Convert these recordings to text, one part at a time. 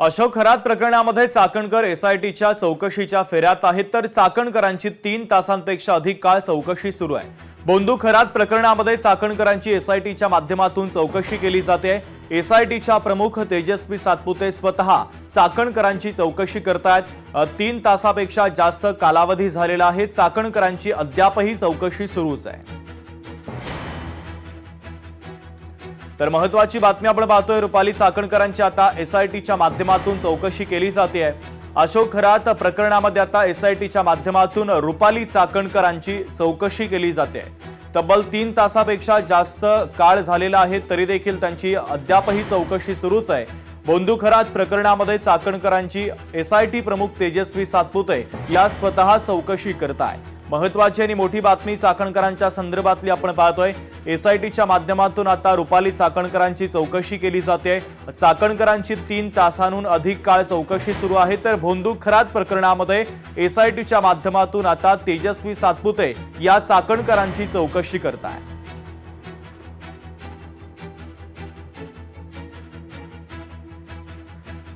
अशोक खरात प्रकरणामध्ये चाकणकर एसआयटीच्या चौकशीच्या फेऱ्यात आहेत, तर चाकणकरांची 3 तासांपेक्षा अधिक काळ चौकशी सुरू आहे। बोंधू खरात प्रकरणामध्ये चाकणकरांची एसआयटीच्या माध्यमातून चौकशी केली जाते। एसआयटीच्या प्रमुख तेजस्वी सातपुते स्वतः चाकणकरांची चौकशी करतायत। 3 तासापेक्षा जास्त कालावधी झालेला आहे। चाकणकरांची अद्यापही चौकशी सुरूच आहे। तर महत्वाची बातमी आपण पाहतोय, रुपाली चाकणकरांची आता एसआयटीच्या माध्यमातून चौकशी केली जाते आहे। अशोक खरात प्रकरणामध्ये आता एसआयटीच्या माध्यमातून रुपाली चाकणकरांची चौकशी केली जाते। तब्बल 3 तासापेक्षा जास्त काळ झालेला आहे, तरी देखील त्यांची अद्यापही चौकशी सुरूच आहे। बोंधू खरात प्रकरणामध्ये चाकणकरांची एसआयटी प्रमुख तेजस्वी सातपुते या स्वतः चौकशी करताय। महत्वाची आणि मोठी बातमी चाकणकरांच्या संदर्भातली आपण पाहतोय। एसआयटीच्या माध्यमातून आता रुपाली चाकणकरांची चौकशी केली जाते। चाकणकरांची 3 तासांहून अधिक काळ चौकशी सुरू आहे, तर बोंधू खरात प्रकरणामध्ये एसआयटीच्या माध्यमातून आता तेजस्वी सातपुते या चाकणकरांची चौकशी करताय।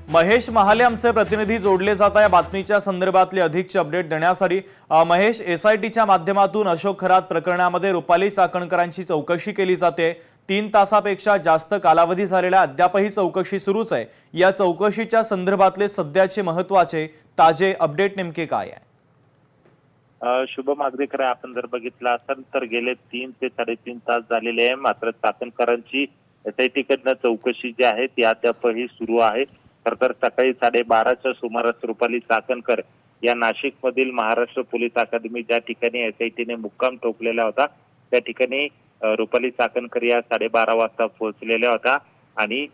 महेश महाले आमचे प्रतिनिधी जोडले जात आहे बातमीच्या संदर्भातली अधिकची अपडेट देण्यासाठी। महेश, एसआयटीच्या माध्यमातून अशोक खरात प्रकरणामध्ये रुपाली चाकणकरांची चौकशी केली जाते। 3 तासापेक्षा जास्त कालावधी झालेला, अद्यापही चौकशी सुरूच आहे। या चौकशीच्या संदर्भातले सध्याचे महत्वाचे ताजे अपडेट नेमके काय आहे? शुभम अगदी खरं, आपण जर बघितलं असेल तर गेले 3 ते 3.5 तास झालेले आहे, मात्र चाकणकरांची एसआयटीकडनं चौकशी जी आहे ती अद्यापही सुरू आहे। तर सकाळी 12:30च्या सुमारास रुपाली चाकणकर या नाशिक मधील महाराष्ट्र पोलीस अकादमी ज्या ठिकाणी एसआयटीने मुक्काम ठोकलेला होता त्या ठिकाणी रुपाली चाकणकर या 12:30 वाजता पोहोचलेल्या होत्या आणि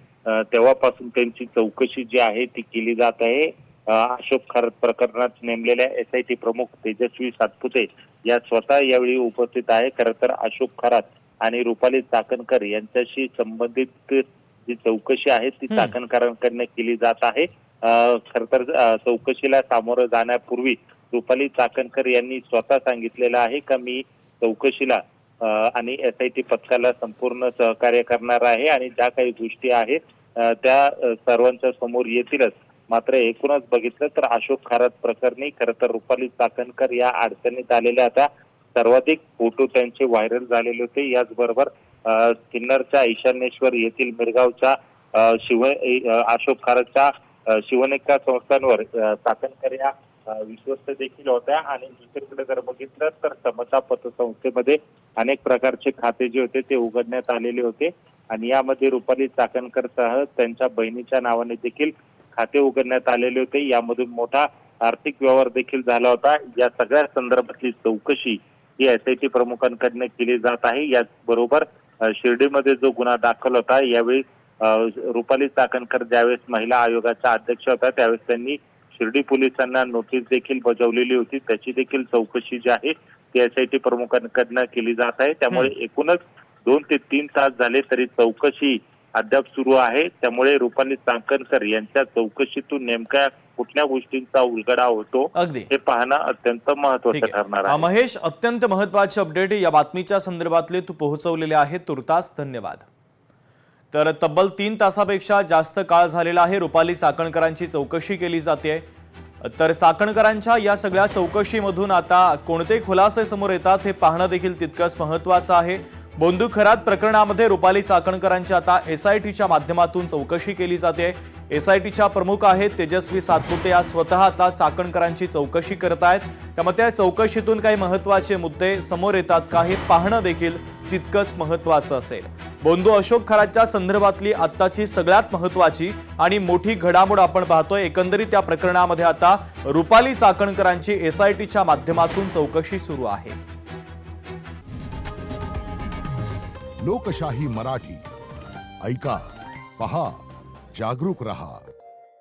तेव्हापासून त्यांची चौकशी जी आहे ती केली जात आहे। अशोक खरात प्रकरणात नेमलेल्या एसआयटी प्रमुख तेजस्वी सातपुते या स्वतः यावेळी उपस्थित आहे। खरं तर अशोक खरात आणि रुपाली चाकणकर यांच्याशी संबंधित जी चौकशी आहे ती चाकणकरांकडून केली जात आहे। खरं तर चौकशीला सामोरं जाण्यापूर्वी रुपाली चाकणकर यांनी स्वतः सांगितलेलं आहे का मी चौकशीला आणि एसआयटी पथकाला संपूर्ण सहकार्य करणार आहे आणि ज्या काही गोष्टी आहेत त्या सर्वांच्या समोर येतीलच। मात्र एकूणच बघितलं तर अशोक खरात प्रकरणी खरं तर रुपाली चाकणकर या अडचणीत आलेल्या होत्या। सर्वाधिक फोटो त्यांचे व्हायरल झालेले होते। याचबरोबर सिन्नरच्या ईशान्येश्वर येथील मिरगावच्या अशोक खरातच्या शिवनेका संस्थांवर चाकणकर या विश्वस्त देखील होत्या आणि दुसरीकडे जर बघितलं तर समता पतसंस्थेमध्ये अनेक प्रकारचे खाते जे होते ते उघडण्यात आलेले होते आणि यामध्ये रुपाली चाकणकरसह त्यांच्या बहिणीच्या नावाने देखील खाते उघडण्यात आलेले होते। यामधून मोठा आर्थिक व्यवहार देखील झाला होता। या सगळ्या संदर्भातली चौकशी ही एसआयटी प्रमुखांकडून केली जात आहे। याचबरोबर शिर्डीमध्ये जो गुन्हा दाखल होता यावेळी रुपाली चाकणकर ज्यावेळेस महिला आयोगाच्या अध्यक्ष होत्या त्यावेळेस त्यांनी शिर्डी पोलिसांना नोटीस देखील बजावलेली होती, त्याची देखील चौकशी जी आहे ती एसआयटी प्रमुखांकडून केली जात आहे। त्यामुळे एकूणच 2 ते 3 तास झाले तरी चौकशी अद्याप सुरू आहे। त्यामुळे रुपाली चाकणकर यांच्या चौकशीतून नेमक्या कुठल्या गोष्टींचा उलगडा होतो हे पाहणं अत्यंत महत्त्वाचं ठरणार आहे। महेश, अत्यंत महत्त्वाचे अपडेट या बातमीच्या संदर्भातले तू पोहोचवलेले आहे, तुर्तास धन्यवाद। तर तब्बल 3 तासापेक्षा जास्त काळ झालेला आहे, रुपाली चाकणकरांची चौकशी केली जाते। तर चाकणकरांच्या या सगळ्या चौकशीमधून आता कोणते खुलासे समोर येतात हे पाहणं देखील तितकंच महत्त्वाचं आहे। बोंधू खरात प्रकरणामध्ये रुपाली चाकणकरांची आता एसआयटीच्या माध्यमातून चौकशी केली जाते। एसआयटीच्या प्रमुख आहेत तेजस्वी सातपुते या स्वतः आता चाकणकरांची चौकशी करतायत। त्यामुळे त्या चौकशीतून काही महत्त्वाचे मुद्दे समोर येतात का हे पाहणं देखील तितकंच महत्त्वाचं असेल। बोंधू अशोक खरातच्या संदर्भातली आत्ताची सगळ्यात महत्त्वाची आणि मोठी घडामोड आपण पाहतोय। एकंदरीत त्या प्रकरणामध्ये आता रुपाली चाकणकरांची एसआयटीच्या माध्यमातून चौकशी सुरू आहे। लोकशाही मराठी ऐका, पहा, जागरूक रहा।